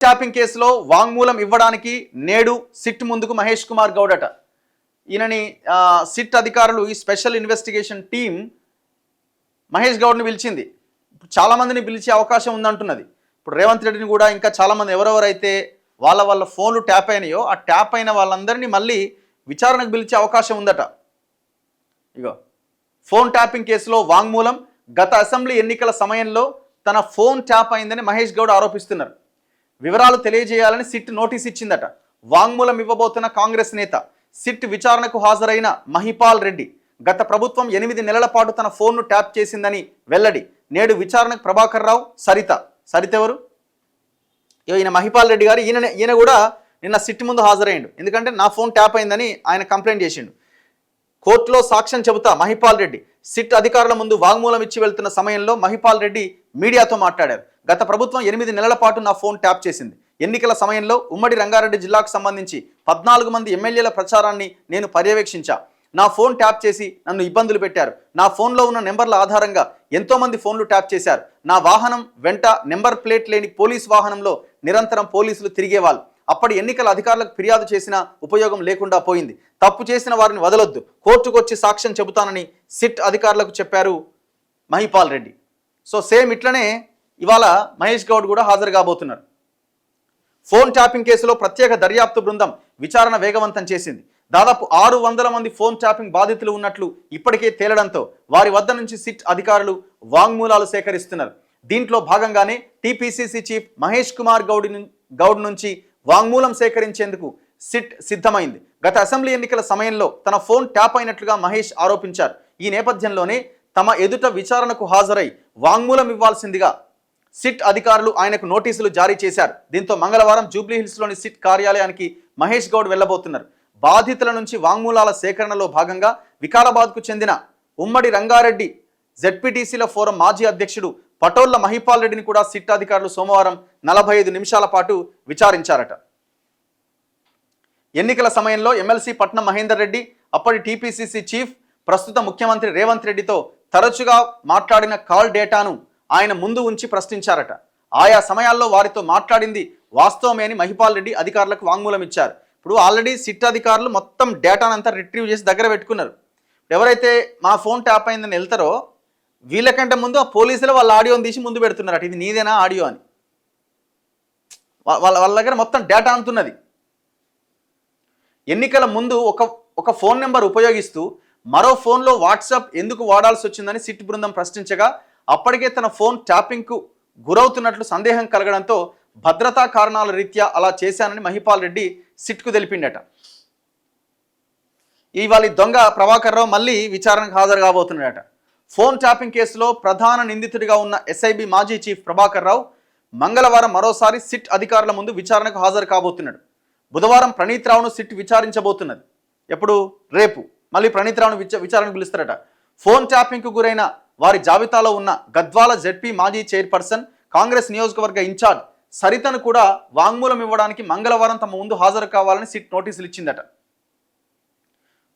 Tapping కేసులో వాంగ్మూలం ఇవ్వడానికి నేడు సిట్ ముందుకు మహేష్ కుమార్ గౌడ్ అట. ఈయనని సిట్ అధికారులు, ఈ స్పెషల్ ఇన్వెస్టిగేషన్ టీం మహేష్ గౌడ్ని పిలిచింది. చాలామందిని పిలిచే అవకాశం ఉందంటున్నది. ఇప్పుడు రేవంత్ రెడ్డిని కూడా ఇంకా చాలామంది ఎవరెవరైతే వాళ్ళ ఫోన్లు ట్యాప్ అయినాయో ఆ ట్యాప్ అయిన వాళ్ళందరినీ మళ్ళీ విచారణకు పిలిచే అవకాశం ఉందట. ఇగో ఫోన్ ట్యాపింగ్ కేసులో వాంగ్మూలం. గత అసెంబ్లీ ఎన్నికల సమయంలో తన ఫోన్ ట్యాప్ అయిందని మహేష్ గౌడ్ ఆరోపిస్తున్నారు. వివరాలు తెలియజేయాలని సిట్ నోటీస్ ఇచ్చిందట. వాంగ్మూలం ఇవ్వబోతున్న కాంగ్రెస్ నేత. సిట్ విచారణకు హాజరైన మహిపాల్ రెడ్డి గత ప్రభుత్వం 8 నెలల పాటు తన ఫోన్ను ట్యాప్ చేసిందని వెల్లడి. నేడు విచారణకు ప్రభాకర్ రావు, సరిత ఎవరు? ఈయన మహిపాల్ రెడ్డి గారు. ఈయన కూడా నిన్న సిట్ ముందు హాజరయ్యిండు. ఎందుకంటే నా ఫోన్ ట్యాప్ అయిందని ఆయన కంప్లైంట్ చేసిండు. కోర్టులో సాక్ష్యం చెబుతా మహిపాల్ రెడ్డి. సిట్ అధికారుల ముందు వాంగ్మూలం ఇచ్చి వెళ్తున్న సమయంలో మహిపాల్ రెడ్డి మీడియాతో మాట్లాడారు. గత ప్రభుత్వం 8 నెలల పాటు నా ఫోన్ ట్యాప్ చేసింది. ఎన్నికల సమయంలో ఉమ్మడి రంగారెడ్డి జిల్లాకు సంబంధించి 14 మంది ఎమ్మెల్యేల ప్రచారాన్ని నేను పర్యవేక్షించా. నా ఫోన్ ట్యాప్ చేసి నన్ను ఇబ్బందులు పెట్టారు. నా ఫోన్లో ఉన్న నెంబర్ల ఆధారంగా ఎంతోమంది ఫోన్లు ట్యాప్ చేశారు. నా వాహనం వెంట నెంబర్ ప్లేట్ లేని పోలీస్ వాహనంలో నిరంతరం పోలీసులు తిరిగేవాళ్ళు. అప్పటి ఎన్నికల అధికారులకు ఫిర్యాదు చేసిన ఉపయోగం లేకుండా పోయింది. తప్పు చేసిన వారిని వదలొద్దు, కోర్టుకొచ్చి సాక్ష్యం చెబుతానని సిట్ అధికారులకు చెప్పారు మహిపాల్ రెడ్డి. సో సేమ్ ఇట్లనే ఇవాళ మహేష్ గౌడ్ కూడా హాజరు కాబోతున్నారు. ఫోన్ ట్యాపింగ్ కేసులో ప్రత్యేక దర్యాప్తు బృందం విచారణ వేగవంతం చేసింది. దాదాపు 600 మంది ఫోన్ ట్యాపింగ్ బాధితులు ఉన్నట్లు ఇప్పటికే తేలడంతో వారి వద్ద నుంచి సిట్ అధికారులు వాంగ్మూలాలు సేకరిస్తున్నారు. దీంట్లో భాగంగానే టీపీసీసీ చీఫ్ మహేష్ కుమార్ గౌడ్ నుంచి వాంగ్మూలం సేకరించేందుకు సిట్ సిద్ధమైంది. గత అసెంబ్లీ ఎన్నికల సమయంలో తన ఫోన్ ట్యాప్ అయినట్లుగా మహేష్ ఆరోపించారు. ఈ నేపథ్యంలోనే తమ ఎదుట విచారణకు హాజరై వాంగ్మూలం ఇవ్వాల్సిందిగా సిట్ అధికారులు ఆయనకు నోటీసులు జారీ చేశారు. దీంతో మంగళవారం జూబ్లీహిల్స్లోని సిట్ కార్యాలయానికి మహేష్ గౌడ్ వెళ్లబోతున్నారు. బాధితుల నుంచి వాంగ్మూలాల సేకరణలో భాగంగా వికారాబాద్కు చెందిన ఉమ్మడి రంగారెడ్డి జెడ్పీటీసీల ఫోరం మాజీ అధ్యక్షుడు పటోళ్ల మహిపాల్ రెడ్డిని కూడా సిట్ అధికారులు సోమవారం 45 నిమిషాల పాటు విచారించారట. ఎన్నికల సమయంలో ఎమ్మెల్సీ పట్నం మహేందర్ రెడ్డి, అప్పటి టీపీసీసీ చీఫ్, ప్రస్తుత ముఖ్యమంత్రి రేవంత్ రెడ్డితో తరచుగా మాట్లాడిన కాల్ డేటాను ఆయన ముందు ఉంచి ప్రశ్నించారట. ఆయా సమయాల్లో వారితో మాట్లాడింది వాస్తవమే అని మహిపాల్ రెడ్డి అధికారులకు వాంగ్మూలం ఇచ్చారు. ఇప్పుడు ఆల్రెడీ సిట్ అధికారులు మొత్తం డేటానంతా రిట్రీవ్ చేసి దగ్గర పెట్టుకున్నారు. ఎవరైతే మా ఫోన్ ట్యాప్ అయిందని వెళ్తారో వీళ్ళకంటే ముందు ఆ పోలీసులు వాళ్ళ ఆడియోని తీసి ముందు పెడుతున్నారట. ఇది నీదేనా ఆడియో అని. వాళ్ళ దగ్గర మొత్తం డేటా అంతున్నది. ఎన్నికల ముందు ఒక ఫోన్ నెంబర్ ఉపయోగిస్తూ మరో ఫోన్లో వాట్సాప్ ఎందుకు వాడాల్సి వచ్చిందని సిట్ బృందం ప్రశ్నించగా అప్పటికే తన ఫోన్ ట్యాపింగ్కు గురవుతున్నట్లు సందేహం కలగడంతో భద్రతా కారణాల రీత్యా అలా చేశానని మహిపాల్ రెడ్డి సిట్కు తెలిపిండట. ఇవాళ దొంగ ప్రభాకర్ రావు మళ్ళీ విచారణకు హాజరు కాబోతున్నాడట. ఫోన్ ట్యాపింగ్ కేసులో ప్రధాన నిందితుడిగా ఉన్న ఎస్ఐబి మాజీ చీఫ్ ప్రభాకర్ రావు మంగళవారం మరోసారి సిట్ అధికారుల ముందు విచారణకు హాజరు కాబోతున్నాడు. బుధవారం ప్రణీత్ రావును సిట్ విచారించబోతున్నది. ఎప్పుడు? రేపు మళ్ళీ ప్రణీత్ రావును విచారణకు పిలుస్తారట. ఫోన్ ట్యాపింగ్కు గురైన వారి జాబితాలో ఉన్న గద్వాల జెడ్పీ మాజీ చైర్పర్సన్, కాంగ్రెస్ నియోజకవర్గ ఇన్ఛార్జ్ సరితను కూడా వాంగ్మూలం ఇవ్వడానికి మంగళవారం తమ ముందు హాజరు కావాలని సిట్ నోటీసులు ఇచ్చిందట.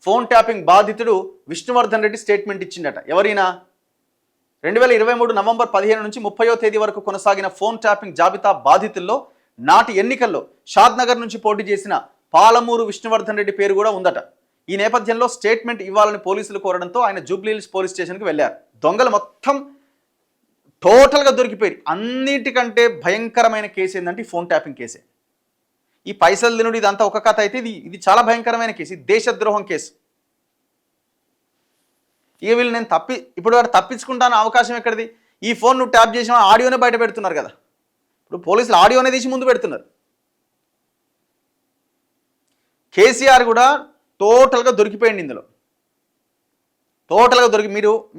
ఫోన్ ట్యాపింగ్ బాధితుడు విష్ణువర్ధన్ రెడ్డి స్టేట్మెంట్ ఇచ్చిందట. ఎవరైనా 2023 నవంబర్ 15 నుంచి 30వ తేదీ వరకు కొనసాగిన ఫోన్ ట్యాపింగ్ జాబితా బాధితుల్లో నాటి ఎన్నికల్లో షాద్నగర్ నుంచి పోటీ చేసిన పాలమూరు విష్ణువర్ధన్ రెడ్డి పేరు కూడా ఉందట. ఈ నేపథ్యంలో స్టేట్మెంట్ ఇవ్వాలని పోలీసులు కోరడంతో ఆయన జూబ్లీహిల్స్ పోలీస్ స్టేషన్కి వెళ్ళారు. దొంగలు మొత్తం టోటల్గా దొరికిపోయి. అన్నిటికంటే భయంకరమైన కేసు ఏంటంటే ఫోన్ ట్యాపింగ్ కేసే. ఈ పైసలు తినుడు ఇదంతా ఒక కథ అయితే ఇది చాలా భయంకరమైన కేసు. ఇది దేశద్రోహం కేసు. ఇక వీళ్ళు నేను ఇప్పుడు వాడు తప్పించుకుంటాను అవకాశం ఎక్కడిది? ఈ ఫోన్ నువ్వు ట్యాప్ చేసిన ఆడియోనే బయట పెడుతున్నారు కదా. ఇప్పుడు పోలీసులు ఆడియోనే తీసి ముందు పెడుతున్నారు. కేసీఆర్ కూడా టోటల్గా దొరికిపోయింది ఇందులో. టోటల్గా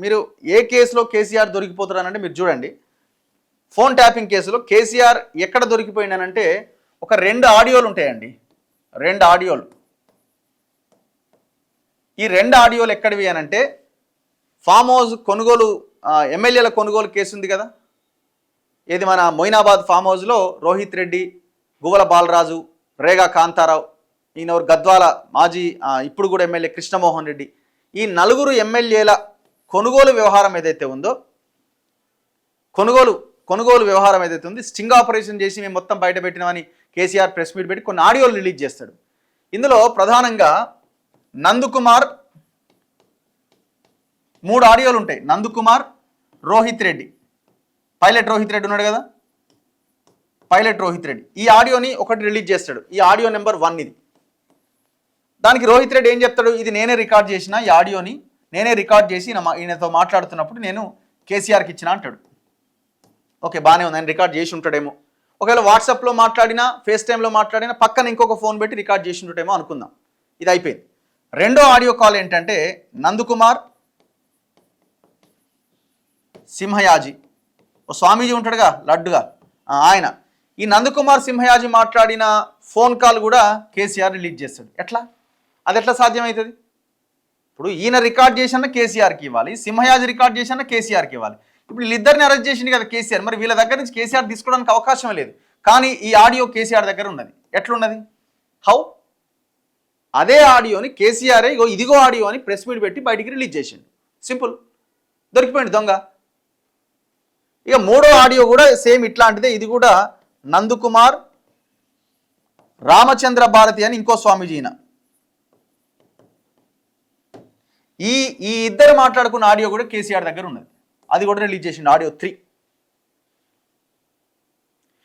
మీరు ఏ కేసులో కేసీఆర్ దొరికిపోతారనంటే మీరు చూడండి. ఫోన్ ట్యాపింగ్ కేసులో కేసీఆర్ ఎక్కడ దొరికిపోయిందనంటే ఒక 2 ఆడియోలు ఉంటాయండి. 2 ఆడియోలు. ఈ 2 ఆడియోలు ఎక్కడివి అనంటే ఫామ్ హౌస్ కొనుగోలు, ఎమ్మెల్యేల కొనుగోలు కేసు ఉంది కదా. ఇది మన మొయినాబాద్ ఫామ్ హౌస్లో రోహిత్ రెడ్డి, గువ్వల బాలరాజు, రేగా కాంతారావు, ఈయన గద్వాల మాజీ ఇప్పుడు కూడా ఎమ్మెల్యే కృష్ణమోహన్ రెడ్డి, ఈ 4 ఎమ్మెల్యేల కొనుగోలు వ్యవహారం ఏదైతే ఉందో, కొనుగోలు కొనుగోలు వ్యవహారం ఏదైతే ఉంది స్టింగ్ ఆపరేషన్ చేసి మేము మొత్తం బయట పెట్టినామని కేసీఆర్ ప్రెస్ మీట్ పెట్టి కొన్ని ఆడియోలు రిలీజ్ చేస్తాడు. ఇందులో ప్రధానంగా నందకుమార్ 3 ఆడియోలు ఉంటాయి. నందకుమార్, రోహిత్ రెడ్డి, పైలట్ రోహిత్ రెడ్డి ఉన్నాడు కదా, పైలట్ రోహిత్ రెడ్డి ఈ ఆడియోని ఒకటి రిలీజ్ చేస్తాడు. ఈ ఆడియో నెంబర్ 1 ఇది. దానికి రోహిత్ రెడ్డి ఏం చెప్తాడు, ఇది నేనే రికార్డ్ చేసిన, ఈ ఆడియోని నేనే రికార్డ్ చేసి ఈయనతో మాట్లాడుతున్నప్పుడు నేను కేసీఆర్కి ఇచ్చిన అంటాడు. ఓకే, బాగానే ఉంది, ఆయన రికార్డ్ చేసి ఉంటాడేమో. ఒకవేళ వాట్సాప్లో మాట్లాడినా, ఫేస్ టైంలో మాట్లాడినా పక్కన ఇంకొక ఫోన్ పెట్టి రికార్డ్ చేసి ఉంటాడేమో అనుకుందాం. ఇది అయిపోయింది. రెండో ఆడియో కాల్ ఏంటంటే నందకుమార్, సింహయాజీ, ఓ స్వామీజీ ఉంటాడుగా లడ్డుగా ఆయన, ఈ నందకుమార్ సింహయాజీ మాట్లాడిన ఫోన్ కాల్ కూడా కేసీఆర్ రిలీజ్ చేస్తాడు. ఎట్లా? అది ఎట్లా సాధ్యమవుతుంది? ఇప్పుడు ఈయన రికార్డ్ చేసిన కేసీఆర్కి ఇవ్వాలి, సింహయాజీ రికార్డ్ చేసిన కేసీఆర్కి ఇవ్వాలి. ఇప్పుడు వీళ్ళిద్దరిని అరెస్ట్ చేసింది కదా కేసీఆర్, మరి వీళ్ళ దగ్గర నుంచి కేసీఆర్ తీసుకోవడానికి అవకాశం లేదు. కానీ ఈ ఆడియో కేసీఆర్ దగ్గర ఉన్నది. ఎట్లున్నది? హౌ? అదే ఆడియోని కేసీఆర్ ఇదిగో ఆడియో అని ప్రెస్ మీట్ పెట్టి బయటికి రిలీజ్ చేసిండు. సింపుల్, దొరికిపోయింది దొంగ. ఇక మూడో ఆడియో కూడా సేమ్ ఇట్లాంటిదే. ఇది కూడా నందకుమార్, రామచంద్ర భారతి అని ఇంకో స్వామీజీన. ఈ ఇద్దరు మాట్లాడుకున్న ఆడియో కూడా కేసీఆర్ దగ్గర ఉన్నది. అది కూడా రిలీజ్ చేసిండు, ఆడియో 3.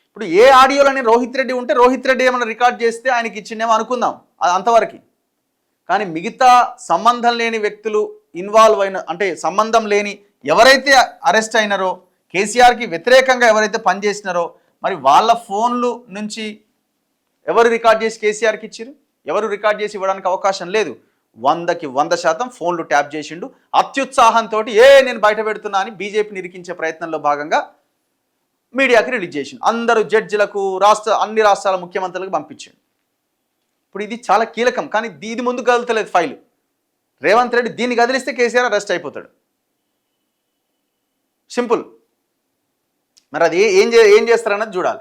ఇప్పుడు ఏ ఆడియోలని రోహిత్ రెడ్డి ఉంటే రోహిత్ రెడ్డి ఏమైనా రికార్డ్ చేస్తే ఆయనకి ఇచ్చిండేమో అనుకుందాం, అది అంతవరకు. కానీ మిగతా సంబంధం లేని వ్యక్తులు ఇన్వాల్వ్ అయిన, అంటే సంబంధం లేని ఎవరైతే అరెస్ట్ అయినారో, కేసీఆర్కి వ్యతిరేకంగా ఎవరైతే పనిచేసినారో, మరి వాళ్ళ ఫోన్లు నుంచి ఎవరు రికార్డ్ చేసి కేసీఆర్కి ఇచ్చారు? ఎవరు రికార్డ్ చేసి ఇవ్వడానికి అవకాశం లేదు. 100కి 100% ఫోన్లు ట్యాప్ చేసిండు. అత్యుత్సాహంతో నేను బయట పెడుతున్నా అని బీజేపీని ఇరికించే ప్రయత్నంలో భాగంగా మీడియాకి రిలీజ్ చేసిండు. అందరూ జడ్జిలకు, అన్ని రాష్ట్రాల ముఖ్యమంత్రులకు పంపించాడు. ఇప్పుడు ఇది చాలా కీలకం. కానీ దీని ముందు కదులుతలేదు ఫైలు. రేవంత్ రెడ్డి దీన్ని కదిలిస్తే కేసీఆర్ అరెస్ట్ అయిపోతాడు. సింపుల్. మరి అది ఏం చేస్తారన్నది చూడాలి.